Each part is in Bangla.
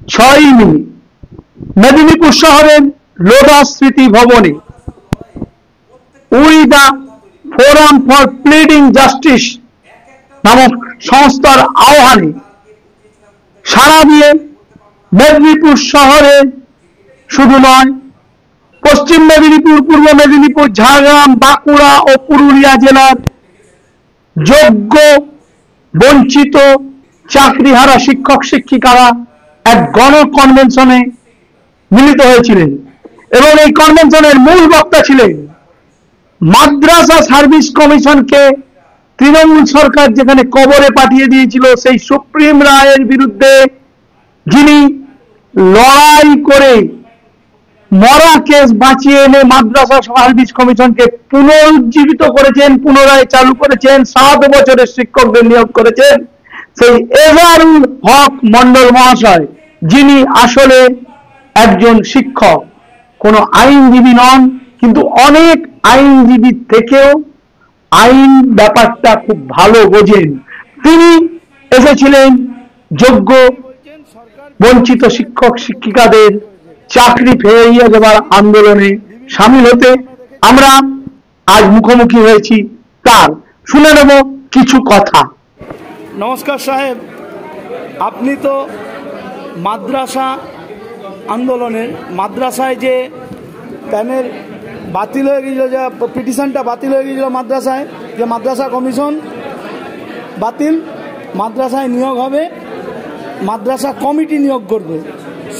6 মেদিনীপুর শহরের লোধা স্মৃতি ভবনে we the forum for pleading justice নামক সংস্থার আহ্বানে সাড়া দিয়ে মেদিনীপুর শহরে শুধু নয়, পশ্চিম মেদিনীপুর, পূর্ব মেদিনীপুর, ঝাড়গ্রাম, বাঁকুড়া ও পুরুলিয়া জেলার যোগ্য, বঞ্চিত, চাকরিহারা শিক্ষক শিক্ষিকারা এক গণ কনভেনশনে মিলিত হয়েছিলেন এবং এই কনভেনশনের মূল বক্তা ছিলেন মাদ্রাসা সার্ভিস কমিশনকে তৃণমূল সরকার যেখানে কবরে পাঠিয়ে দিয়েছিল সেই সুপ্রিম রায়ের বিরুদ্ধে যিনি লড়াই করে মরা কেস বাঁচিয়ে এনে মাদ্রাসা সার্ভিস কমিশনকে পুনরুজ্জীবিত করেছেন, পুনরায় চালু করেছেন, 7 বছরের শিক্ষকদের নিয়োগ করেছেন, সেই এজারুল হক মন্ডল মহাশয়, যিনি আসলে একজন শিক্ষক, কোনো আইনজীবী নন, কিন্তু অনেক আইনজীবীর থেকেও আইন ব্যাপারটা খুব ভালো বোঝেন। তিনি এসেছিলেন যোগ্য, বঞ্চিত শিক্ষক শিক্ষিকাদের চাকরি ফিরিয়ে দেওয়ার আন্দোলনে সামিল হতে। আমরা আজ মুখোমুখি হয়েছি তার, শুনে নেব কিছু কথা। নমস্কার সাহেব, আপনি তো মাদ্রাসা আন্দোলনের, মাদ্রাসায় যে প্যানেল বাতিল হয়ে গিয়েছিল, যে পিটিশনটা বাতিল হয়ে গিয়েছিল মাদ্রাসায়, যে মাদ্রাসা কমিশন বাতিল, মাদ্রাসায় নিয়োগ হবে, মাদ্রাসা কমিটি নিয়োগ করবে,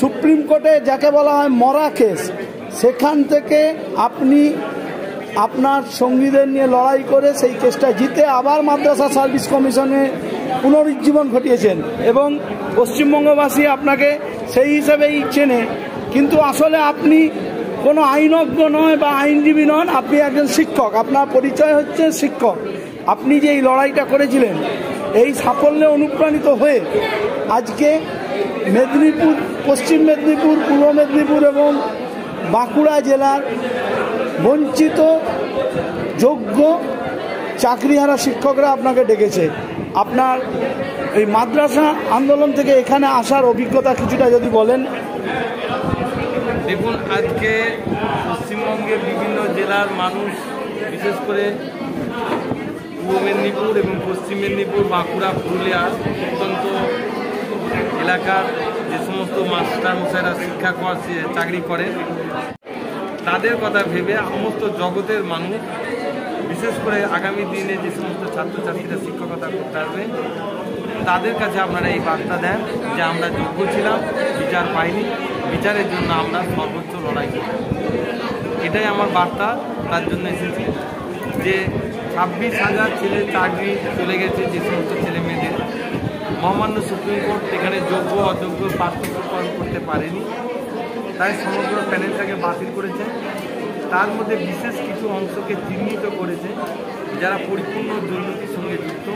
সুপ্রিম কোর্টে যাকে বলা হয় মরা কেস, সেখান থেকে আপনি আপনার সঙ্গীদের নিয়ে লড়াই করে সেই কেসটা জিতে আবার মাদ্রাসা সার্ভিস কমিশনে পুনরুজ্জীবন ঘটিয়েছেন এবং পশ্চিমবঙ্গবাসী আপনাকে সেই হিসেবেই চেনে। কিন্তু আসলে আপনি কোনো আইনজ্ঞ নয় বা আইনজীবী নন, আপনি একজন শিক্ষক, আপনার পরিচয় হচ্ছে শিক্ষক। আপনি যে এই লড়াইটা করেছিলেন, এই সাফল্যে অনুপ্রাণিত হয়ে আজকে মেদিনীপুর, পশ্চিম মেদিনীপুর, পূর্ব মেদিনীপুর এবং বাঁকুড়া জেলার বঞ্চিত, যোগ্য, চাকরিহারা শিক্ষকরা আপনাকে ডেকেছে। আপনার এই মাদ্রাসা আন্দোলন থেকে এখানে আসার অভিজ্ঞতা কিছুটা যদি বলেন। দেখুন, আজকে পশ্চিমবঙ্গের বিভিন্ন জেলার মানুষ, বিশেষ করে পূর্ব মেদিনীপুর এবং পশ্চিম মেদিনীপুর, বাঁকুড়া, পুরুলিয়া অত্যন্ত এলাকার যে সমস্ত মাস্টারমশাইরা শিক্ষা চাকরি করেন, তাদের কথা ভেবে সমস্ত জগতের মানুষ, বিশেষ করে আগামী দিনে যে সমস্ত ছাত্রছাত্রীরা শিক্ষকতা করতে আসবে, তাদের কাছে আপনারা এই বার্তা দেন যে আমরা যোগ্য ছিলাম, বিচার পাইনি, বিচারের জন্য আমরা সর্বোচ্চ লড়াই করি। এটাই আমার বার্তা। তার জন্য এসেছি যে 26,000 ছেলে চাকরি চলে গেছে, যে সমস্ত ছেলে মেয়েদের মহামান্য সুপ্রিম কোর্ট এখানে যোগ্য অযোগ্য পার্থক্যকরণ করতে পারেনি, তাই সমগ্র প্যানেলটাকে বাতিল করেছে। তার মধ্যে বিশেষ কিছু অংশকে চিহ্নিত করেছে যারা পরিপূর্ণ দুর্নীতির সঙ্গে যুক্ত,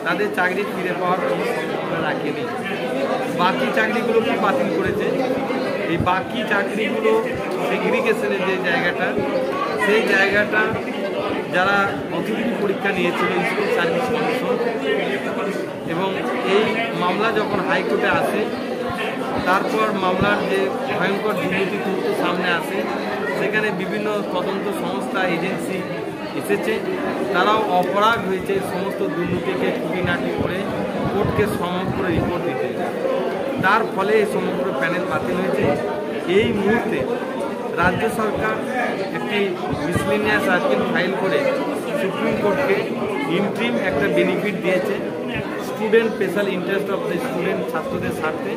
তাদের চাকরি ফিরে পাওয়ার কোনো সম্ভাবনা রাখেনি। বাকি চাকরিগুলোকে বাতিল করেছে। এই বাকি চাকরিগুলো সেগ্রিগেশনের যে জায়গাটা, সেই জায়গাটা যারা অথরিটি পরীক্ষা নিয়েছিল স্কুল সার্ভিস কমিশন, এবং এই মামলা যখন হাইকোর্টে আসে, তারপর মামলার যে ভয়ঙ্কর দুর্নীতি তথ্য সামনে আসে, সেখানে বিভিন্ন তদন্ত সংস্থা, এজেন্সি এসেছে, তারাও অপরাগ হয়েছে সমস্ত দুর্নীতিকে খুঁটিনাটি করে কোর্টকে সমগ্র রিপোর্ট দিতে। তার ফলে এই সমগ্র প্যানেল বাতিল হয়েছে। এই মুহূর্তে রাজ্য সরকার একটি মিসলিনিয়াস আপিল ফাইল করে সুপ্রিম কোর্টকে ইন্ট্রিম একটা বেনিফিট দিয়েছে, student special interest of the student, ছাত্রদের স্বার্থে।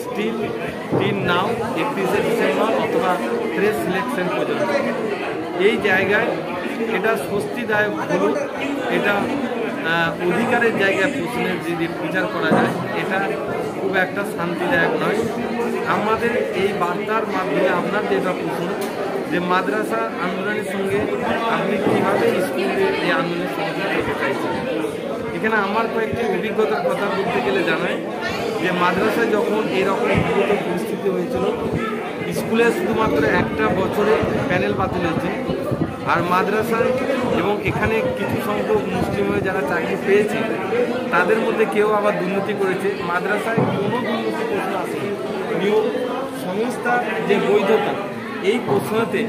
স্টিল নাও 31শে ডিসেম্বর অথবা ফ্রেশ সিলেকশন পর্যন্ত এই জায়গায় এটা স্বস্তিদায়ক হলো। এটা অধিকারের জায়গায় প্রশ্নের যদি বিচার করা যায়, এটা খুব একটা শান্তিদায়ক নয়। আমাদের এই বার্তার মাধ্যমে আপনার যেটা প্রশ্ন, যে মাদ্রাসা আন্দোলনের সঙ্গে আপনি কীভাবে স্কুলের এই আন্দোলনের সঙ্গে করতে চাইছেন, এখানে আমার কয়েকটি অভিজ্ঞতার কথা বলতে গেলে জানায় যে মাদ্রাসায় যখন এরকম বিগত পরিস্থিতি হয়েছিল, স্কুলে শুধুমাত্র একটা বছরে প্যানেল বাতিল হয়েছে, আর মাদ্রাসায় এবং এখানে কিছু সংখ্যক মুসলিম হয়ে যারা চাকরি পেয়েছে, তাদের মধ্যে কেউ আবার দুর্নীতি করেছে। মাদ্রাসায় কোনো দুর্নীতি প্রশ্ন নিয়োগ সংস্থার যে বৈধতা, এই প্রশ্নতে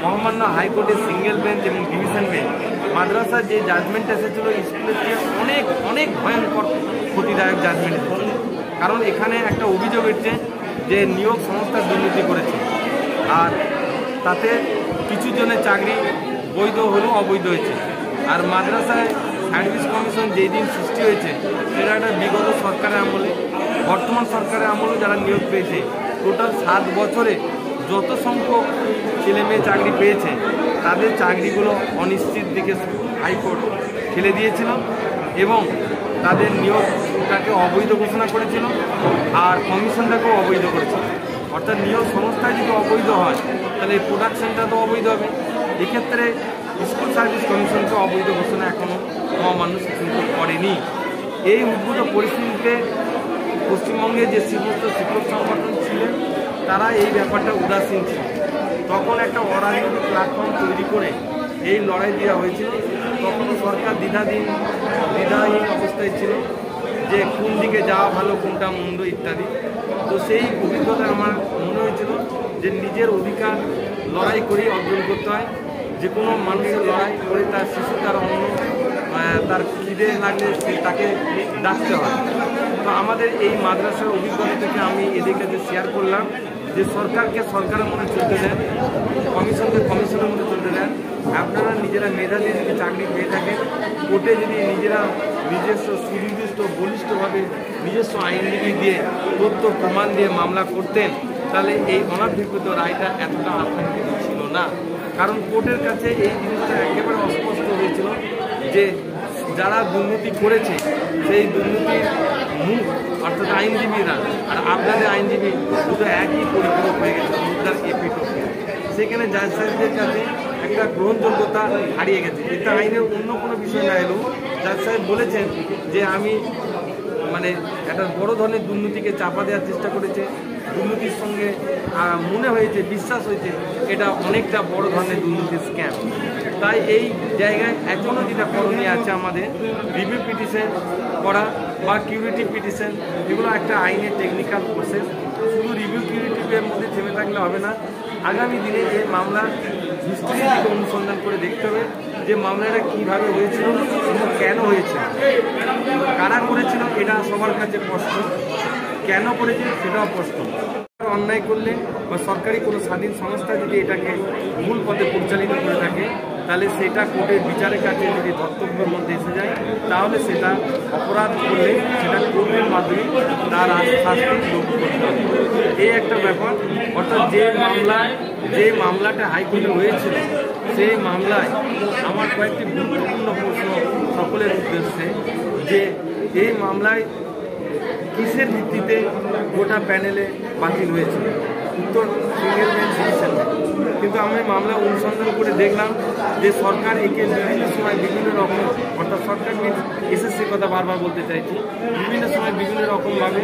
মহামান্য হাইকোর্টের সিঙ্গেল বেঞ্চ এবং ডিভিশন বেঞ্চ মাদ্রাসার যে জাজমেন্ট এসেছিল স্কুলের থেকে অনেক অনেক ভয়ঙ্কর ক্ষতিদায়ক জাজমেন্ট এসেছিল। কারণ এখানে একটা অভিযোগ এসেছে যে নিয়োগ সংস্থা দুর্নীতি করেছে, আর তাতে কিছু জনের চাকরি বৈধ হলেও অবৈধ হয়েছে। আর মাদ্রাসায় সার্ভিস কমিশন যেই দিন সৃষ্টি হয়েছে সেটা একটা বিগত সরকারের আমলে, বর্তমান সরকারের আমলে যারা নিয়োগ পেয়েছে টোটাল 7 বছরে যত সংখ্যক ছেলেমেয়ে চাকরি পেয়েছে তাদের চাকরিগুলো অনিশ্চিত দিকে হাইকোর্ট ঠেলে দিয়েছিল এবং তাদের নিয়োগটাকে অবৈধ ঘোষণা করেছিল আর কমিশনটাকেও অবৈধ করেছিল। অর্থাৎ নিয়োগ সংস্থায় যদি অবৈধ হয় তাহলে প্রোডাকশনটা তো অবৈধ হবে। এক্ষেত্রে স্কুল সার্ভিস কমিশনকে অবৈধ ঘোষণা এখনও মহামান্য সুপ্রিম কোর্ট করেনি। এই উদ্ভূত পরিস্থিতিতে পশ্চিমবঙ্গে যে সমস্ত শিক্ষক সংগঠন ছিলেন তারা এই ব্যাপারটা উদাসীন ছিল। তখন একটা অরাজনৈতিক প্ল্যাটফর্ম তৈরি করে এই লড়াই দেওয়া হয়েছিল। তখনও সরকার দ্বিধাহীন অবস্থায় ছিল যে কোন দিকে যাওয়া ভালো, কোনটা মন্দ ইত্যাদি। তো সেই অভিজ্ঞতা আমার মনে হয়েছিল যে নিজের অধিকার লড়াই করেই অর্জন করতে হয়। যে কোনো মানুষের লড়াই করে তার শিশু, তার অন্য, তার খিদে লাগলে তাকে ডাকতে হয়। তো আমাদের এই মাদ্রাসার অভিজ্ঞতা থেকে আমি এদের কাছে শেয়ার করলাম যে সরকারকে সরকারের মনে চলতে দেন, কমিশনকে কমিশনের মধ্যে চলতে দেন। আপনারা নিজেরা মেধা দিয়ে যদি চাকরি পেয়ে থাকেন, কোর্টে যদি নিজেরা নিজস্ব সুনির্দিষ্ট বলিষ্ঠভাবে নিজস্ব আইনজীবী দিয়ে তথ্য প্রমাণ দিয়ে মামলা করতেন তাহলে এই অনাধিকৃত রায়টা এতটা আতঙ্কিত ছিল না। কারণ কোর্টের কাছে এই জিনিসটা একেবারে অস্পষ্ট হয়েছিল যে যারা দুর্নীতি করেছে সেই দুর্নীতির মুখ অর্থাৎ আইনজীবীরা আর আপনাদের আইনজীবী শুধু একই পরিপূরক হয়ে গেছে, মুদ্রার এপিটোপি। সেখানে জাজ সাহেবদের কাছে একটা গ্রহণযোগ্যতা হারিয়ে গেছে। এটা আইনের অন্য কোনো বিষয় না এলেও জাজ সাহেব বলেছেন যে আমি একটা বড় ধরনের দুর্নীতিকে চাপা দেওয়ার চেষ্টা করেছে। দুর্নীতির সঙ্গে মনে হয়েছে, বিশ্বাস হয়েছে এটা অনেকটা বড় ধরনের দুর্নীতির স্ক্যাম। তাই এই জায়গায় এখনও যেটা করণীয় আছে আমাদের রিভিউ পিটিশন করা বা কিউরেটিভ পিটিশন, এগুলো একটা আইনের টেকনিক্যাল প্রসেস। শুধু রিভিউ কিউরেটিভের মধ্যে থেমে থাকলে হবে না। আগামী দিনে এই মামলার হিস্ট্রি থেকে অনুসন্ধান করে দেখতে হবে যে মামলাটা কীভাবে হয়েছিল এবং কেন হয়েছিল, কারা করেছিল এটা সবার কাছে স্পষ্ট, কেন করেছে সেটাও স্পষ্ট। অন্যায় করলে বা সরকারি কোনো স্বাধীন সংস্থা যদি এটাকে মূল পথে পরিচালিত করে থাকে তাহলে সেটা কোর্টের বিচারের কাছে যদি ধর্তব্যের মধ্যে এসে যায় তাহলে সেটা অপরাধ করলে সেটা কোর্টের মাধ্যমে তার শাস্তি যোগ করতে হবে। এই একটা ব্যাপার। অর্থাৎ যে মামলাটা হাইকোর্টে হয়েছিল সেই মামলায় আমার কয়েকটি গুরুত্বপূর্ণ প্রশ্ন সকলের উদ্দেশ্যে যে এই মামলায় কিসের ভিত্তিতে গোটা প্যানেলে বাতিল হয়েছিল, উত্তর সিঙ্গেল বেঞ্চ ডিভিশন। কিন্তু আমি মামলা অনুসন্ধান করে দেখলাম যে সরকার একে বিভিন্ন সময় বিভিন্ন রকম, অর্থাৎ সরকার মিনস এসএসসির কথা বারবার বলতে চাইছি, বিভিন্ন সময় বিভিন্ন রকমভাবে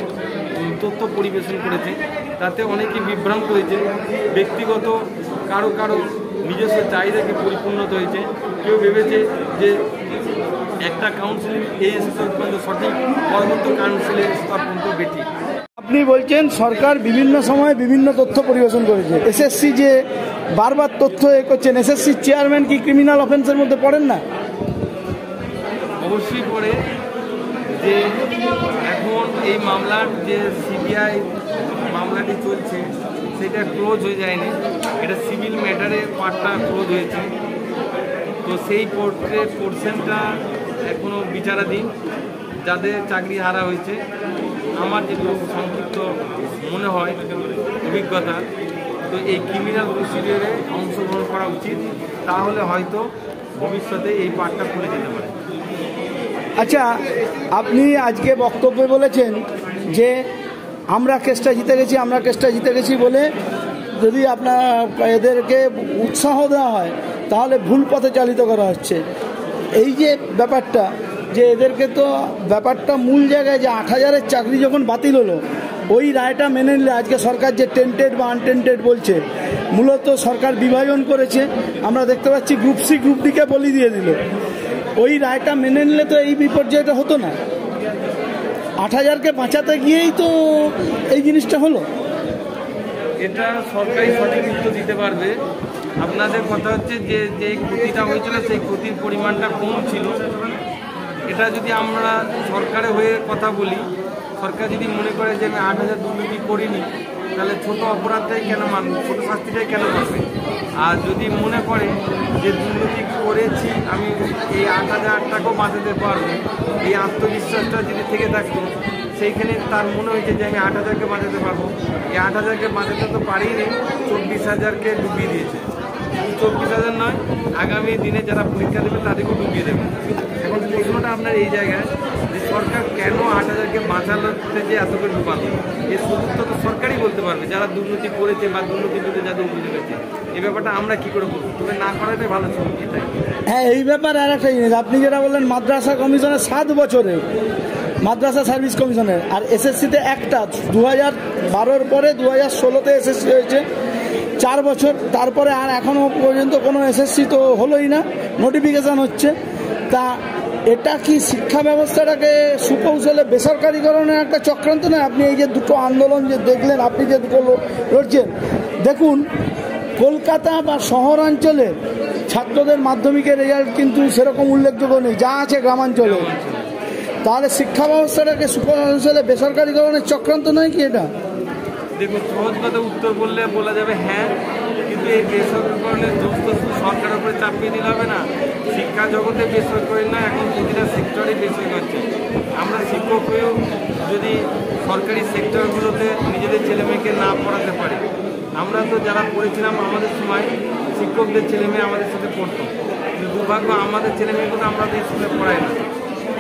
তথ্য পরিবেশন করেছে। তাতে অনেকে বিভ্রান্ত হয়েছে, ব্যক্তিগত কারো নিজস্ব চাহিদাকে পরিপূর্ণতা হয়েছে। কেউ ভেবেছে যে একটা কাউন্সিলিং এই স্তর পর্যন্ত সঠিক, পরবর্ত কাউন্সিলের স্তর পর্যন্ত বেটি। আপনি বলছেন সরকার বিভিন্ন সময় বিভিন্ন তথ্য পরিবেশন করেছে, এসএসসি যে বারবার তথ্য করছেন, এসএসসি চেয়ারম্যান কি ক্রিমিনাল অফেন্সের মধ্যে পড়েন না? অবশ্যই পড়ে। যে এখন এই মামলার যে সিবিআই মামলাটি চলছে সেটা ক্লোজ হয়ে যায়নি, এটা সিভিল ম্যাটারে পার্টটা ক্লোজ হয়েছে। তো সেই পোর্শনটা এখনও বিচারাধীন। যাদের চাকরি হারা হয়েছে, আমার যেগুলো সংক্ষিপ্ত মনে হয় অভিজ্ঞতা, তো এই ক্রিমিনাল প্রসিডিওরে অংশগ্রহণ করা উচিত, তাহলে হয়তো ভবিষ্যতে এই পার্টটা খুলে যেতে পারে। আচ্ছা, আপনি আজকে বক্তব্যে বলেছেন যে আমরা কেসটা জিতে গেছি বলে যদি এদেরকে উৎসাহ দেওয়া হয় তাহলে ভুল পথে চালিত করা হচ্ছে। এই যে ব্যাপারটা, যে এদেরকে তো ব্যাপারটা মূল জায়গায় যে 8,000-এর চাকরি যখন বাতিল হলো, ওই রায়টা মেনে নিলে আজকে সরকার যে টেন্টেড বা আনটেন্টেড বলছে, মূলত সরকার বিভাজন করেছে। আমরা দেখতে পাচ্ছি গ্রুপ সি গ্রুপ ডিকে বলি দিয়ে দিল। ওই রায়টা মেনে নিলে তো এই বিপর্যয়টা হতো না। 8,000-কে বাঁচাতে গিয়েই তো এই জিনিসটা হলো। এটা সরকারি সঠিক উত্তর দিতে পারবে। আপনাদের কথা হচ্ছে যে যে ক্ষতিটা হয়েছিল সেই ক্ষতির পরিমাণটা কম ছিল। এটা যদি আমরা সরকারের হয়ে কথা বলি, সরকার যদি মনে করে যে আমি 8,000 দুর্নীতি করিনি, তাহলে ছোট অপরাধটাই কেন মানবে, ছোটো শাস্তিটাই কেন মানবে? আর যদি মনে করে যে দুর্নীতি করেছি আমি এই 8,000 টাকাও বাঁচাতে পারবো, এই আত্মবিশ্বাসটা যদি থেকে থাকতো, সেইখানে তার মনে হয়েছে যে আমি 8,000কে বাঁচাতে পারবো, এই 8,000কে বাঁচাতে তো পারিনি, 24,000কে ডুবিয়ে দিয়েছে। 24,000 নয়, আগামী দিনে যারা পরীক্ষা দেবে তাদেরকেও ডুবিয়ে দেবে। এখন প্রশ্নটা আপনার এই জায়গায় যে সরকার কেন 8,000কে বাঁচাতে যে এত করে ডুবালো, এই সত্যতা তো সরকারই বলতে পারবে, যারা দুর্নীতি করেছে বা দুর্নীতির বিরুদ্ধে যাদের অভিযোগ হয়েছে। এই ব্যাপারটা আমরা কি করে করবো? তবে না করাটাই ভালো ছিল। হ্যাঁ, এই ব্যাপারে আর একটা জিনিস আপনি যেটা বললেন, মাদ্রাসা কমিশনের 7 বছরে, মাদ্রাসা সার্ভিস কমিশনের, আর এসএসসিতে একটা 2012-র পরে 2016-তে এসএসসি হয়েছে 4 বছর, তারপরে আর এখনও পর্যন্ত কোনো এসএসসি তো হলোই না, নোটিফিকেশান হচ্ছে। তা এটা কি শিক্ষা ব্যবস্থাটাকে সুকৌশলে বেসরকারিকরণের একটা চক্রান্ত নয়? আপনি এই যে দুটো আন্দোলন যে দেখলেন, আপনি যে দুটো লড়ছেন, দেখুন কলকাতা বা শহরাঞ্চলে ছাত্রদের মাধ্যমিকের রেজাল্ট কিন্তু সেরকম উল্লেখযোগ্য নেই, যা আছে গ্রামাঞ্চলে। তাহলে শিক্ষা ব্যবস্থাটাকে সুকৌশলে বেসরকারিকরণের চক্রান্ত নয় কি এটা? দেখুন, সহজ কথা উত্তর বললে বলা যাবে হ্যাঁ, কিন্তু এই বেসরকারিকরণের দোষ তো সরকারের উপরে চাপিয়ে দিলে হবে না। শিক্ষা জগতে বেসরকারি না, এখন প্রতিটা সেক্টরে বেসরকারি হচ্ছে। আমরা শিক্ষক হয়েও যদি সরকারি সেক্টরগুলোতে নিজেদের ছেলেমেয়েকে না পড়াতে পারি, আমরা তো যারা পড়েছিলাম আমাদের সময় শিক্ষকদের ছেলেমেয়ে আমাদের সাথে পড়তো, কিন্তু দুর্ভাগ্য আমাদের ছেলেমেয়েগুলো আমরা স্কুলে পড়াই না।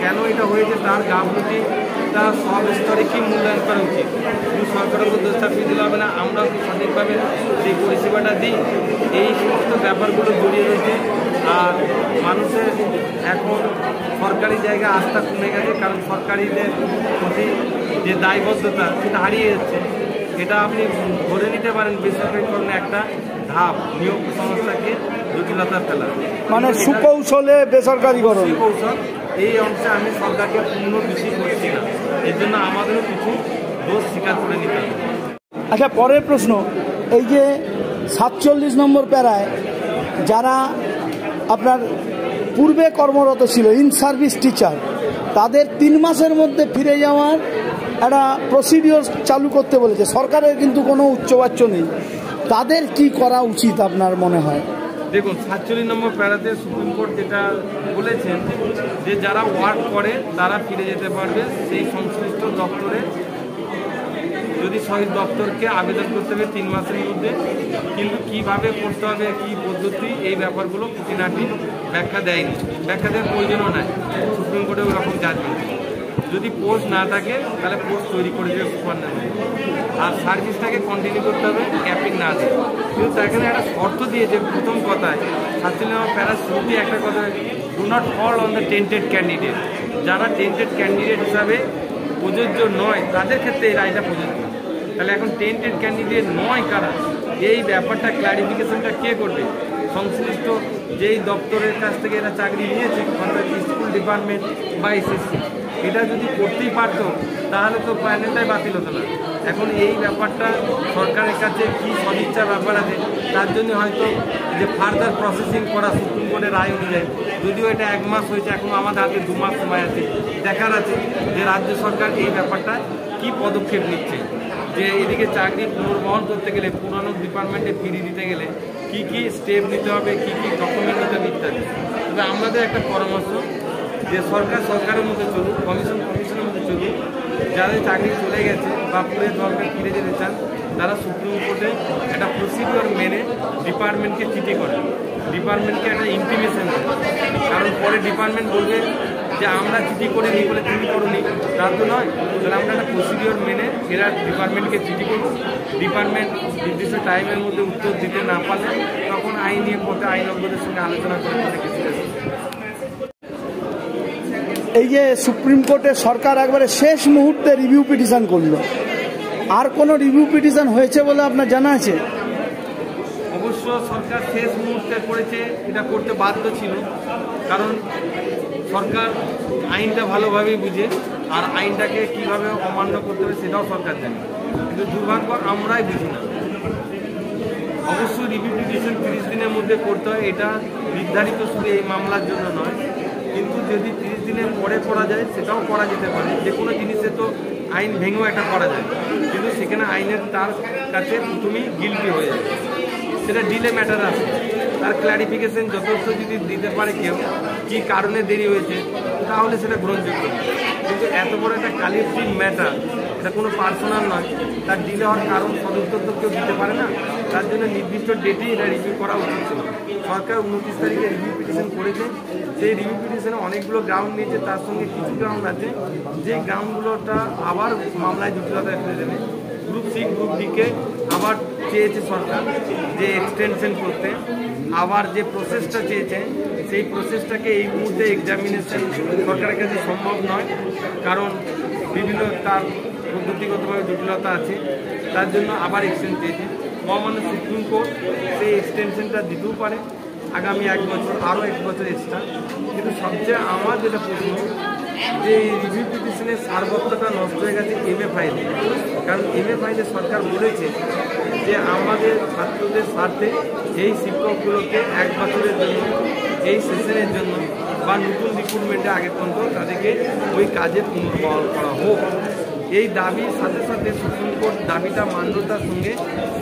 কেন এটা হয়েছে তার গাফলতি, তার সব স্তরে কী মূল্যায়ন করা উচিত। শুধু সরকারের উপর দোষ চাপিয়ে দিলে হবে না, আমরা সঠিকভাবে যে পরিষেবাটা দিই, এই সমস্ত ব্যাপারগুলো জড়িয়ে রয়েছে। আর মানুষের এখন সরকারি জায়গায় আস্থা কমে গেছে, কারণ সরকারিদের প্রতি যে দায়বদ্ধতা সেটা হারিয়ে যাচ্ছে। এটা আপনি ধরে নিতে পারেন বেসরকারিকরণে একটা ধাপ, নিয়োগ সংস্থাকে জটিলতা ফেলা, মানে সুকৌশলে বেসরকারিকরণ। সুকৌশল এই অংশে আমি সরকারকে পূর্ণ দোষী করছি না, এর জন্য আমাদেরও কিছু দোষ স্বীকার করে নিতে হবে। আচ্ছা, পরের প্রশ্ন, এই যে 47 নম্বর প্যারায় যারা আপনার পূর্বে কর্মরত ছিল, ইন সার্ভিস টিচার, তাদের 3 মাসের মধ্যে ফিরে যাওয়ার একটা প্রসিডিওর চালু করতে বলেছে সরকারের, কিন্তু কোনো উচ্চবাচ্য নেই। তাদের কি করা উচিত আপনার মনে হয়? দেখুন, 47 নম্বর প্যারাতে সুপ্রিম কোর্ট যেটা বলেছেন যে যারা ওয়ার্ক করে তারা ফিরে যেতে পারবে সেই সংশ্লিষ্ট দপ্তরে, যদি শহীদ দপ্তরকে আবেদন করতে হবে 3 মাসের মধ্যে। কিন্তু কিভাবে করতে হবে, কী পদ্ধতি, এই ব্যাপারগুলো খুঁটিনাটি ব্যাখ্যা দেয়নি, ব্যাখ্যা দেওয়ার প্রয়োজনও নাই। সুপ্রিম কোর্টে ওরকম জাজমেন্ট, যদি পোস্ট না থাকে তাহলে পোস্ট তৈরি করে দেবে সুপারডেন্ট, আর সার্ভিসটাকে কন্টিনিউ করতে হবে ক্যাপিং না দিয়ে। কিন্তু সেখানে একটা শর্ত দিয়েছে প্রথম কথায়, 47 নম্বর প্যারা শুরুতে একটা কথা, do not fall on the tainted candidate. যারা টেন্টেড ক্যান্ডিডেট হিসাবে প্রযোজ্য নয় তাদের ক্ষেত্রে এই রায়টা প্রযোজ্য। তাহলে এখন টেন্টেড ক্যান্ডিডেট নয় কারা, এই ব্যাপারটা ক্লারিফিকেশনটা কে করবে? সংশ্লিষ্ট যেই দপ্তরের কাছ থেকে এরা চাকরি নিয়েছে, অর্থাৎ স্কুল ডিপার্টমেন্ট বা এসএসসি, এটা যদি করতেই পারতো তাহলে তো প্যানেলটাই বাতিল হতো না। এখন এই ব্যাপারটা সরকারের কাছে কী সদিচ্ছার ব্যাপার আছে, তার জন্য হয়তো যে ফার্দার প্রসেসিং করা সুপ্রিম কোর্টের রায় অনুযায়ী, যদিও এটা 1 মাস হয়েছে, এখন আমাদের হাতে 2 মাস সময় আছে। দেখার আছে যে রাজ্য সরকার এই ব্যাপারটা কী পদক্ষেপ নিচ্ছে, যে এদিকে চাকরি পুনর্বহন করতে গেলে, পুরনো ডিপার্টমেন্টে ফিরিয়ে দিতে গেলে কী কী স্টেপ নিতে হবে, কী কী ডকুমেন্ট নিতে হবে ইত্যাদি। তবে আমাদের একটা পরামর্শ যে সরকার সরকারের মধ্যে চলুক, কমিশন কমিশনের মধ্যে চলুক। যাদের চাকরি চলে গেছে বা পুরে দলকে ফিরে যেতে চান, তারা সুপ্রিম কোর্টে একটা প্রসিডিওর মেনে ডিপার্টমেন্টকে চিঠি করে, ডিপার্টমেন্টকে একটা ইন্টিমেশন দেয়। কারণ পরে ডিপার্টমেন্ট বলবে যে আমরা চিঠি করিনি বলে তুমি করুনি, তা তো নয়। তাহলে আমরা একটা প্রসিডিওর মেনে এরা ডিপার্টমেন্টকে চিঠি করব। ডিপার্টমেন্ট নির্দিষ্ট টাইমের মধ্যে উত্তর দিতে না পারলে তখন আইনের পথে আইনজ্ঞদের সঙ্গে আলোচনা করে কিছু। এই যে সুপ্রিম কোর্টে সরকার একবারে শেষ মুহূর্তে রিভিউ পিটিশন করলো, আর কোনো রিভিউ পিটিশন হয়েছে বলে আপনার জানা আছে? অবশ্য সরকার শেষ মুহূর্তে করেছে, এটা করতে বাধ্য ছিল, কারণ সরকার আইনটা ভালোভাবেই বুঝে, আর আইনটাকে কীভাবে অমান্য করতে হবে সেটাও সরকার জানে, কিন্তু দুর্ভাগ্য আমরাই বুঝি না। অবশ্যই রিভিউ পিটিশন 30 দিনের মধ্যে করতে হয়, এটা নির্ধারিত শুধু এই মামলার জন্য নয়, কিন্তু যদি 30 দিনের পরে করা যায় সেটাও করা যেতে পারে। যে কোনো জিনিসে তো আইন ভেঙেও একটা করা যায়, কিন্তু সেখানে আইনের তার কাছে প্রথমেই গিল্টি হয়ে যায়, সেটা ডিলে ম্যাটার আছে। তার ক্ল্যারিফিকেশন যথেষ্ট যদি দিতে পারে কেউ কী কারণে দেরি হয়েছে, তাহলে সেটা গ্রহণযোগ্য। কিন্তু এত বড় একটা কালেক্টিভ ম্যাটার, এটা কোনো পার্সোনাল নয়, তার ডিলে হওয়ার কারণ সদুত্তর তো কেউ দিতে পারে না। তার জন্য নির্দিষ্ট ডেটেই এটা রিভিউ করা উচিত ছিল। সরকার 29 তারিখে রিভিউ পিটিশন করেছে, সেই রিভিউ পিটিশনে অনেকগুলো গ্রাউন্ড নিয়েছে, তার সঙ্গে কিছু গ্রাউন্ড আছে যে গ্রাউন্ডগুলোটা আবার মামলায় জটিলতা ফেলে দেবে। গ্রুপ সি গ্রুপ ডিকে আবার চেয়েছে সরকার যে এক্সটেনশন করতে, আবার যে প্রসেসটা চেয়েছে সেই প্রসেসটাকে এই মুহূর্তে এক্সামিনেশন সরকারের কাছে সম্ভব নয়, কারণ বিভিন্ন তার পদ্ধতিগতভাবে জটিলতা আছে। তার জন্য আবার এক্সটেন্ড চেয়েছে। মহামান্য সুপ্রিম কোর্ট সেই এক্সটেনশনটা দিতেও পারে আগামী 1 বছর, আরও 1 বছর এক্সট্রা। কিন্তু সবচেয়ে আমার যেটা প্রশ্ন, যে এই রিভিউ পিটিশনের সারবত্তাটা নষ্ট হয়ে গেছে MA ফাইলে। কারণ MA ফাইলে সরকার বলেছে যে আমাদের ছাত্রদের স্বার্থে এই শিক্ষকগুলোকে 1 বছরের জন্য, এই সেশনের জন্য বা নতুন রিক্রুটমেন্টের আগে পর্যন্ত তাদেরকে ওই কাজে পুনর্বহাল করা হোক। এই দাবির সাথে সাথে সুপ্রিম কোর্ট দাবিটা মান্যতার সঙ্গে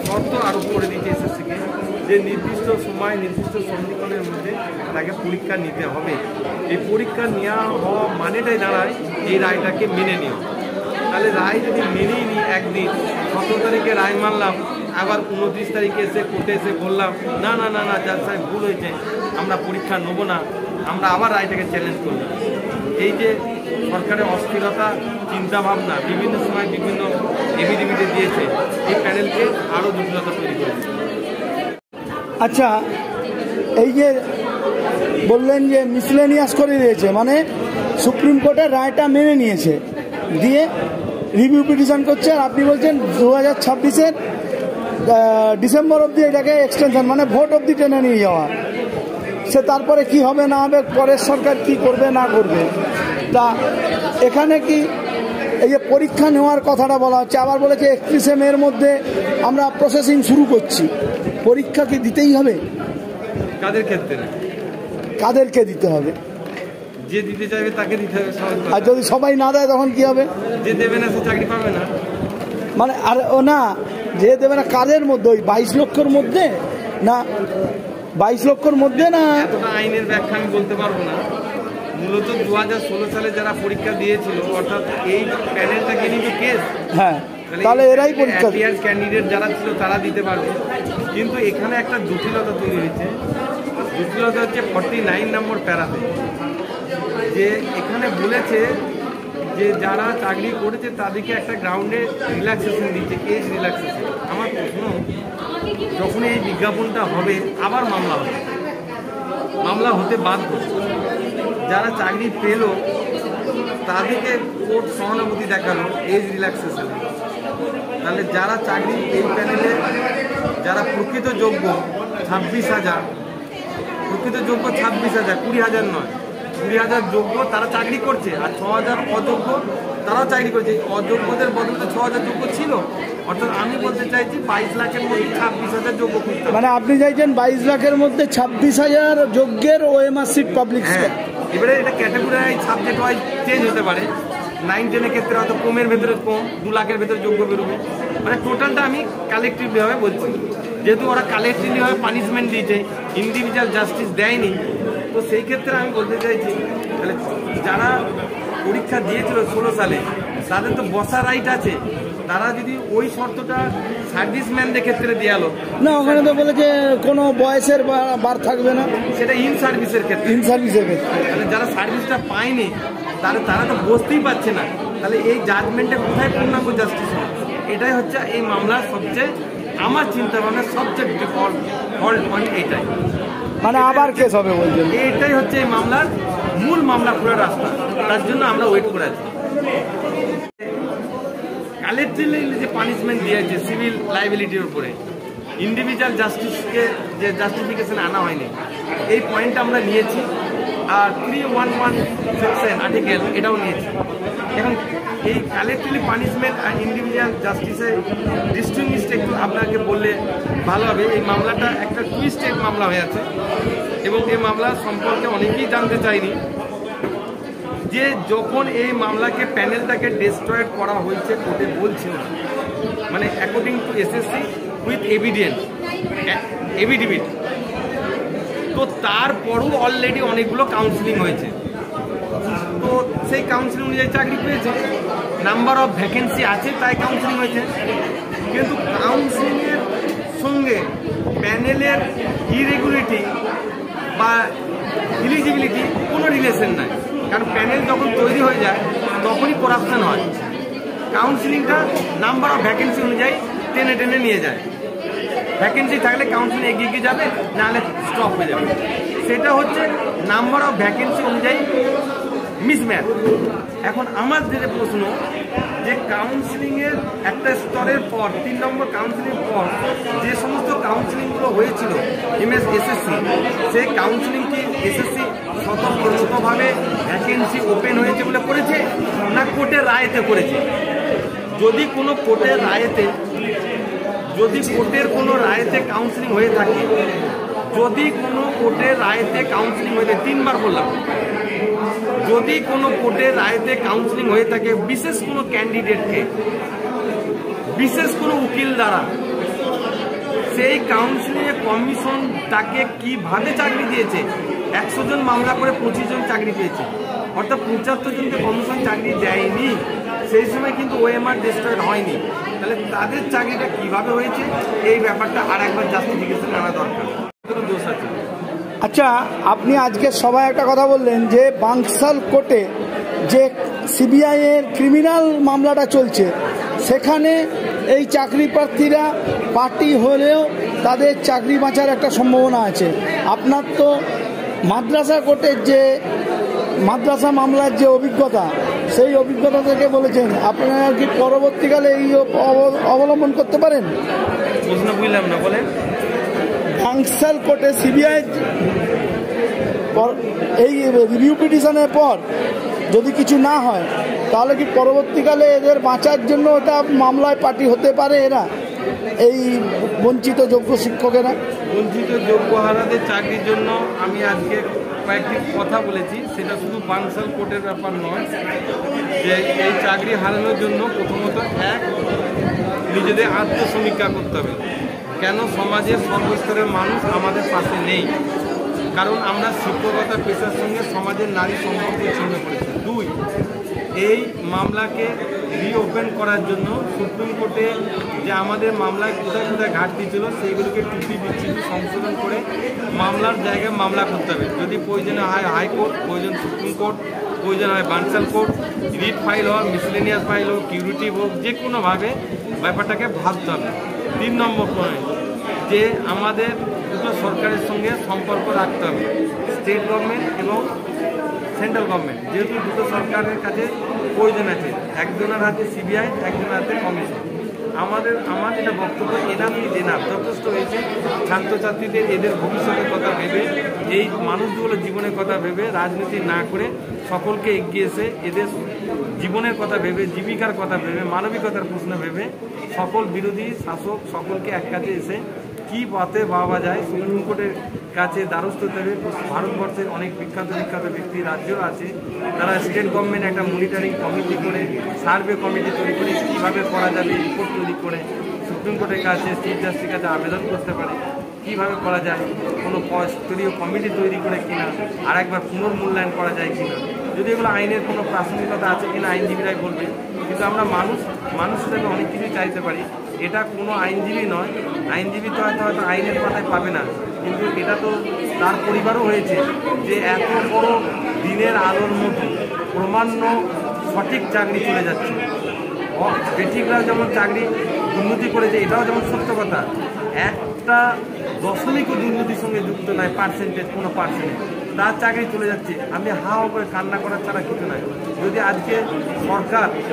শর্ত আরোপ করে দিয়েছে এসএসসিকে, যে নির্দিষ্ট সময় নির্দিষ্ট সমীকরণের মধ্যে তাকে পরীক্ষা নিতে হবে। এই পরীক্ষা নেওয়া হওয়া মানেটাই দাঁড়ায় এই রায়টাকে মেনে নিও। তাহলে রায় যদি মেনেই নিই, একদিন 17 তারিখে রায় মানলাম, আবার 29 তারিখে এসে কোর্টে এসে বললাম না না না না জাজ সাহেব ভুল হয়েছে, আমরা পরীক্ষা নেবো না, আমরা আবার রায়টাকে চ্যালেঞ্জ করলাম। এই যে সরকারের অস্থিরতা চিন্তাভাবনা বিভিন্ন সময় বিভিন্ন এভিডেভিডে দিয়েছে, এই প্যানেলকে আরও জটিলতা তৈরি করেছে। আচ্ছা, এই যে বললেন যে মিসলেনিয়াস করে দিয়েছে, মানে সুপ্রিম কোর্টের রায়টা মেনে নিয়েছে, দিয়ে রিভিউ পিটিশন করছে, আর আপনি বলছেন 2026-এর ডিসেম্বর অবধি এটাকে এক্সটেনশন, মানে ভোট অবধি টেনে নিয়ে যাওয়া। সে তারপরে কি হবে না হবে, পরের সরকার কি করবে না করবে। তা এখানে কি এই যে পরীক্ষা নেওয়ার কথাটা বলা হচ্ছে, আবার বলেছে 31শে মের মধ্যে আমরা প্রসেসিং শুরু করছি, পরীক্ষা কি দিতেই হবে? কাদের ক্ষেত্রে? কাদেরকে দিতে হবে? যে দিতে চাইবে তাকে দিতে হবে। আর যদি সবাই না দেয় তখন কি হবে? যে দেবে না সে চাকরি পাবে না। মানে আর ও না, যে দেবে না কাদের মধ্যে, ওই 22 লক্ষের মধ্যে না 22 লক্ষের মধ্যে না? এতটা আইনের ব্যাখ্যা আমি বলতে পারবো না। মূলত 2016 সালে যারা পরীক্ষা দিয়েছিল, অর্থাৎ এই প্যানেলটাকে নিয়ে কেস, হ্যাঁ, তাহলে এরাই পরীক্ষা ক্যান্ডিডেট যারা ছিল তারা দিতে পারবে। কিন্তু এখানে একটা জটিলতা তৈরি হয়েছে। জটিলতা হচ্ছে 49 নম্বর প্যারাতে, যে এখানে বলেছে যে যারা চাকরি করেছে তাদেরকে একটা গ্রাউন্ডে রিল্যাক্সেশন দিচ্ছে, এজ রিল্যাক্সেশন। আমার প্রশ্ন, যখন এই বিজ্ঞাপনটা হবে আবার মামলা হতে বাধ্য। যারা চাকরি পেল তাদেরকে কোর্ট সহানুভূতি দেখালো এজ রিল্যাক্সেশন। তাহলে যারা চাকরি এই প্যানেলে যারা প্রকৃত যোগ্য 26,000, প্রকৃত যোগ্য 26,000, 20,000 নয়, 20,000 যোগ্য তারা চাকরি করছে, আর 6,000 অযোগ্য তারাও চাকরি করছে। অযোগ্যদের বদলে 6,000 যোগ্য ছিল। অর্থাৎ আমি বলতে চাইছি 22 লাখের মধ্যে 26,000 যোগ্য খুঁজতে। মানে আপনি চাইছেন 22 লাখের মধ্যে 26,000 যোগ্যের ওএমআর সিট পাবলিক। হ্যাঁ, এবারে এটা ক্যাটাগরি সাবজেক্ট ওয়াইজ চেঞ্জ হতে পারে। 9-10 ক্ষেত্রে হয়তো কমের ভেতরে কম, 2 লাখের ভেতরে যোগ্য বেরোবে। মানে টোটালটা আমি কালেকটিভলিভাবে বলছি, যেহেতু ওরা কালেকটিভলিভাবে পানিশমেন্ট দিয়েছে, ইন্ডিভিজুয়াল জাস্টিস দেয়নি, তো সেই ক্ষেত্রে আমি বলতে চাইছি তাহলে যারা পরীক্ষা দিয়েছিল 16 সালে তাদের তো বসার রাইট আছে। তারা যদি ওই শর্তটা সার্ভিসম্যানদের ক্ষেত্রে দেওয়ালো না, ওখানে তো বলেছে কোনো বয়সের বার থাকবে না, সেটা ইন সার্ভিসের ক্ষেত্রে। ইন সার্ভিসের ক্ষেত্রে তাহলে যারা সার্ভিসটা পায়নি তারা তো বসতেই পারছে না। তাহলে এই জাজমেন্টে কোথায় পূর্ণাঙ্গ জাস্টিস হবে? এটাই হচ্ছে এই মামলার সবচেয়ে, আমার চিন্তা ভাবনার সবচেয়ে ফল্ট পয়েন্ট এইটাই। মানে আবার কেস হবে বলছেন? এইটাই হচ্ছে এই মামলার মূল মামলা খোলার রাস্তা। তার জন্য আমরা ওয়েট করে আছি। কালেক্টিভলি যে পানিশমেন্ট দিয়েছে সিভিল লাইবিলিটির উপরে, ইন্ডিভিজুয়াল জাস্টিসকে যে জাস্টিফিকেশন আনা হয়নি, এই পয়েন্টটা আমরা নিয়েছি। আর 311 সেকশন আর্টিকেল এটাও নিয়েছি। এখন এই কালেক্টিভ পানিশমেন্ট আর ইন্ডিভিজুয়াল জাস্টিসে ডিস্টিংগুইশড একটু আপনাকে বললে ভালো হবে। এই মামলাটা একটা টুইস্টেড মামলা হয়ে আছে এবং এই মামলা সম্পর্কে অনেকেই জানতে চায়নি যে যখন এই মামলাকে প্যানেলটাকে ডিস্ট্রয়েড করা হয়েছে কোর্টে বলছিল না, মানে according to SSC with affidavit, তো তারপরও অলরেডি অনেকগুলো কাউন্সিলিং হয়েছে। তো সেই কাউন্সিলিং অনুযায়ী চাকরি পেয়েছে, নাম্বার অফ ভ্যাকেন্সি আছে তাই কাউন্সিলিং হয়েছে। কিন্তু কাউন্সিলিংয়ের সঙ্গে প্যানেলের ইরেগুলারিটি বা এলিজিবিলিটি কোনো রিলেশন নাই, কারণ প্যানেল যখন তৈরি হয়ে যায় তখনই করাপশন হয়। কাউন্সিলিংটা নাম্বার অফ ভ্যাকেন্সি অনুযায়ী টেনে টেনে নিয়ে যায়, ভ্যাকেন্সি থাকলে কাউন্সিলিং এগিয়ে যাবে, নাহলে স্টপ হয়ে যাবে। সেটা হচ্ছে নাম্বার অফ ভ্যাকেন্সি অনুযায়ী মিসম্যাচ। এখন আমার যে প্রশ্ন যে কাউন্সিলিংয়ের একটা স্তরের পর 3 নম্বর কাউন্সিলিং পর যে সমস্ত কাউন্সিলিংগুলো হয়েছিল এসএসসি, সেই কাউন্সিলিং কি এসএসসি স্বতঃস্ফূর্তভাবে ভ্যাকেন্সি ওপেন হয়েছে বলে করেছে না কোর্টের রায়তে করেছে? যদি কোনো কোর্টের রায়তে, যদি কোর্টের কোনো রায়তে কাউন্সিলিং হয়ে থাকে, যদি কোনো কোর্টের রায়তে কাউন্সিলিং হয়ে থাকে, 3বার বললাম, যদি কোনো কোর্টের রায়তে কাউন্সিলিং হয়ে থাকে বিশেষ কোনো ক্যান্ডিডেটকে বিশেষ কোনো উকিল দ্বারা, সেই কাউন্সিলিংয়ে কমিশন তাকে কিভাবে চাকরি দিয়েছে? 100 জন মামলা করে 25 জন চাকরি পেয়েছে, অর্থাৎ 75 জনকে কমিশন চাকরি দেয়নি। সেই সময় কিন্তু ওএমআর ডিস্ট্রয়েড হয়নি, তাহলে তাদের চাকরিটা কিভাবে হয়েছে এই ব্যাপারটা আর একবার জাস্টিফিকেশন করা দরকার। দোষ আছে। আচ্ছা, আপনি আজকে সবাই একটা কথা বললেন যে বাঙ্কশাল কোর্টে যে সিবিআই এর ক্রিমিনাল মামলাটা চলছে, সেখানে এই চাকরি প্রার্থীরা পার্টি হলেও তাদের চাকরি বাঁচার একটা সম্ভাবনা আছে। আপনার তো মাদ্রাসা কোর্টের যে মাদ্রাসা মামলার যে অভিজ্ঞতা, সেই অভিজ্ঞতা থেকে বলেছেন আপনারা কি পরবর্তীকালে এই অবলম্বন করতে পারেন? প্রশ্ন বুঝলাম না, বলেন। বাঙ্কশাল কোর্টে সিবিআই এই রিভিউ পিটিশনের পর যদি কিছু না হয়, তাহলে কি পরবর্তীকালে এদের বাঁচার জন্য এটা মামলায় পার্টি হতে পারে এরা, এই বঞ্চিত যোগ্য শিক্ষকেরা? বঞ্চিত যোগ্য হারাদের চাকরির জন্য আমি আজকে কয়েকটি কথা বলেছি, সেটা শুধু বাঙ্কশাল কোর্টের ব্যাপার নয়। যে এই চাকরি হারানোর জন্য প্রথমত নিজেদের আত্মসমীক্ষা করতে হবে। কেন সমাজের সর্বস্তরের মানুষ আমাদের পাশে নেই? কারণ আমরা শিক্ষকতা পেশার সঙ্গে সমাজের নারী সম্পর্ক ছিন্ন করেছি। 2, এই মামলাকে রিওপেন করার জন্য সুপ্রিম কোর্টে যে আমাদের মামলায় কোথায় কোথায় ঘাটতি ছিল সেইগুলোকে টুপি বিচ্ছিন্ন সংশোধন করে মামলার জায়গায় মামলা করতে হবে। যদি প্রয়োজন হয় হাইকোর্ট, প্রয়োজন সুপ্রিম কোর্ট, প্রয়োজন হয় বাঙ্কশাল কোর্ট, রিট ফাইল হোক, মিসলেনিয়াস ফাইল হোক, কিউরিটিভ হোক, যে কোনোভাবে ব্যাপারটাকে ভাবতে হবে। 3 নম্বর পয়েন্ট, যে আমাদের দুটো সরকারের সঙ্গে সম্পর্ক রাখতে হবে, স্টেট গভর্নমেন্ট এবং সেন্ট্রাল গভর্নমেন্ট। যেহেতু দুটো সরকারের কাছে প্রয়োজন আছে, একজনের হাতে সিবিআই, একজনের হাতে কমিশন। আমার যেটা বক্তব্য, এনাম কি জেনার যথেষ্ট হয়েছে। ছাত্রছাত্রীদের এদের ভবিষ্যতের কথা ভেবে, এই মানুষগুলোর জীবনের কথা ভেবে, রাজনীতি না করে সকলকে এগিয়ে এসে এদের জীবনের কথা ভেবে, জীবিকার কথা ভেবে, মানবিকতার প্রশ্ন ভেবে সকল বিরোধী শাসক সকলকে এক কাছে এসে কি পথে পাওয়া যায় সুপ্রিম কোর্টের কাছে দ্বারস্থ দেবে। ভারতবর্ষের অনেক বিখ্যাত ব্যক্তি রাজ্য আছে, তারা স্টেট গভর্নমেন্ট একটা মনিটরিং কমিটি করে, সার্ভে কমিটি তৈরি করে কীভাবে করা যাবে রিপোর্ট তৈরি করে সুপ্রিম কোর্টের কাছে, চিফ জাস্টিসের কাছে আবেদন করতে পারে কীভাবে করা যায়, কোনো স্তরীয় কমিটি তৈরি করে কিনা, আর একবার পুনর্মূল্যায়ন করা যায় কিনা। যদি এগুলো আইনের কোনো প্রাসঙ্গিকতা আছে কিনা আইনজীবীরাই বলবে, কিন্তু আমরা মানুষ হিসেবে অনেক কিছুই চাইতে পারি। এটা কোনো আইনজীবী নয়, আইনজীবী তো হয়তো আইনের পাতায় পাবে না, কিন্তু এটা তো তার পরিবারও হয়েছে যে এত বড় দিনের আলোর মতো প্রমাণ্য সঠিক চাকরি চলে যাচ্ছে। বেঠিকরাও যেমন চাকরি দুর্নীতি করেছে, এটাও যেমন সত্য কথা। একটা দশমিকও দুর্নীতির সঙ্গে যুক্ত নয়, পার্সেন্টেজ কোনো পার্সেন্টেজ, তার চাকরি চলে যাচ্ছে। আমি হাও করে কান্না করার ছাড়া কিছু নয়। যদি আজকে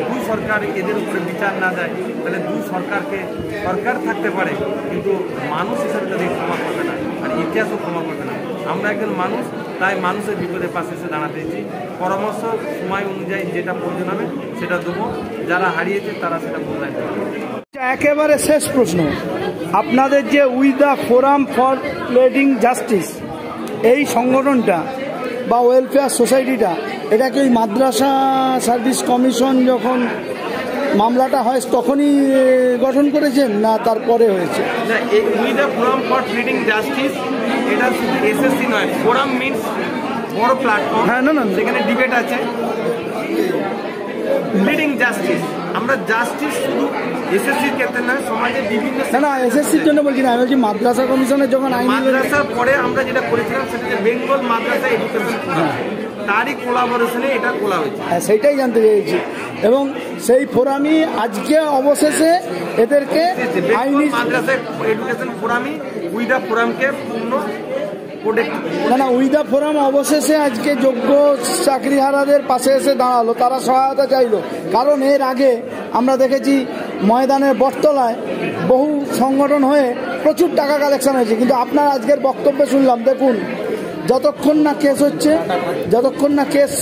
দুই সরকার এদের উপরে বিচার না দেয়, তাহলে দুই সরকার থাকতে পারে, কিন্তু মানুষ হিসেবে তাদের ক্ষমা করবে না, আর ইতিহাসও ক্ষমা করবে না। আমরা একজন মানুষ, তাই মানুষের বিপদের পাশে এসে দাঁড়াতে চাইছি। পরামর্শ সময় অনুযায়ী যেটা প্রয়োজন হবে সেটা দেবো, যারা হারিয়েছে তারা সেটা মূল্যায়ন করবে। একেবারে শেষ প্রশ্ন, আপনাদের যে we the forum for pleading justice এই সংগঠনটা বা ওয়েলফেয়ার সোসাইটিটা, এটা কি ওই মাদ্রাসা সার্ভিস কমিশন যখন মামলাটা হয় তখনই গঠন করেছেন না তারপরে হয়েছে? না, এই we the forum for pleading justice এটা শুধু এসএসসি নয়, ফোরাম মিনস বড় প্ল্যাটফর্ম। হ্যাঁ, না, সেখানে ডিবেট আছে। প্লিডিং জাস্টিস, আমরা জাস্টিস শুধু এসএসসির ক্ষেত্রে নয়, সমাজের বিভিন্ন না এসএসসির জন্য বলছি না, আমি বলছি মাদ্রাসা কমিশনের যখন আইন মাদ্রাসার পরে আমরা যেটা করেছিলাম সেটা হচ্ছে বেঙ্গল মাদ্রাসা এডুকেশন ফোরাম, তারই কোলাবোরেশনে এটা খোলা হয়েছে। হ্যাঁ, সেইটাই জানতে চেয়েছি। এবং সেই ফোরামই আজকে অবশেষে এদেরকে আইনি মাদ্রাসা এডুকেশন ফোরামই উই দ্য ফোরামকে পূর্ণ না উই দ্য ফোরাম অবশেষে আজকে যোগ্য চাকরিহারাদের পাশে এসে দাঁড়ালো, তারা সহায়তা চাইলো। কারণ এর আগে আমরা দেখেছি ময়দানের বটতলায় বহু সংগঠন হয়ে প্রচুর টাকা কালেকশন হয়েছে, কিন্তু আপনার আজকের বক্তব্যে শুনলাম, দেখুন যতক্ষণ না কেস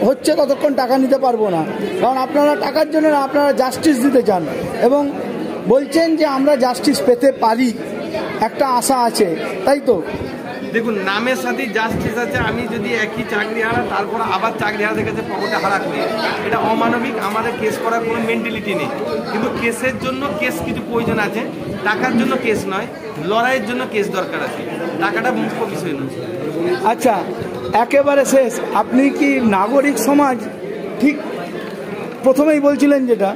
হচ্ছে ততক্ষণ টাকা নিতে পারবো না। কারণ আপনারা টাকার জন্য না, আপনারা জাস্টিস দিতে চান এবং বলছেন যে আমরা জাস্টিস পেতে পারি, একটা আশা আছে, তাই তো? দেখুন, নামের সাথে জাস্টিস আছে। আমি যদি একই চাকরি হারা তারপর আবার চাকরি হারাদের কাছে পকেটে হারাচ্ছি, এটা অমানবিক। আমাদের কেস করার কোনো মেন্টালিটি নেই, কিন্তু কেসের জন্য কিছু প্রয়োজন আছে, টাকার জন্য কেস নয়, লড়াইয়ের জন্য কেস দরকার আছে, টাকাটা মুখ্য বিষয় নয়। আচ্ছা, একেবারে শেষ, আপনি কি নাগরিক সমাজ, ঠিক প্রথমেই বলছিলেন যেটা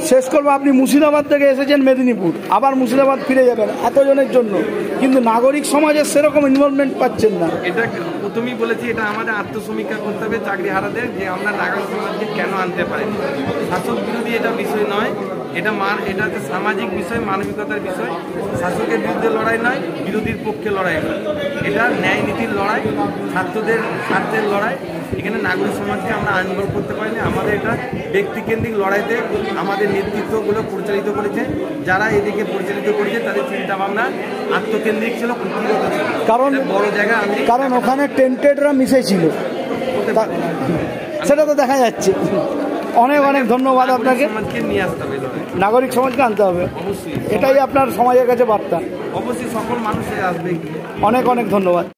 শেষ করবো, আপনি মুর্শিদাবাদ থেকে এসেছেন মেদিনীপুর, আবার মুর্শিদাবাদ ফিরে যাবেন এতজনের জন্য, কিন্তু নাগরিক সমাজের সেরকম ইনভলভমেন্ট পাচ্ছেন না। এটা প্রথমেই বলেছি, এটা আমাদের আত্মসমীক্ষা করতে হবে চাকরি হারাদের, যে আমরা নাগরিক সমাজকে কেন আনতে পারি। শাসক বিরোধী এটা বিষয় নয়, এটা হচ্ছে সামাজিক বিষয়, মানবিকতার বিষয়। শাসকের বিরুদ্ধে লড়াই নয়, বিরোধীর পক্ষে লড়াই নয়, এটা ন্যায় নীতির লড়াই, ছাত্রদের স্বার্থের লড়াই। এখানে নাগরিক সমাজকে আমরা ইনভলভ করতে পারিনি। আমাদের এটা ব্যক্তিকেন্দ্রিক লড়াইতে আমাদের নেতৃত্বগুলো পরিচালিত করেছে, যারা এদিকে পরিচালিত করেছে তাদের চিন্তাভাবনা আত্মকেন্দ্রিক ছিল, কুটিগত ছিল। বড় জায়গা কারণ ওখানে টেন্টেডরা মিশেছিল, সেটা তো দেখা যাচ্ছে। অনেক অনেক ধন্যবাদ আপনাকে। নিয়ে আসতে হবে, নাগরিক সমাজকে আনতে হবে, অবশ্যই। এটাই আপনার সমাজের কাছে বার্তা। অবশ্যই সকল মানুষ আসবে। অনেক অনেক ধন্যবাদ।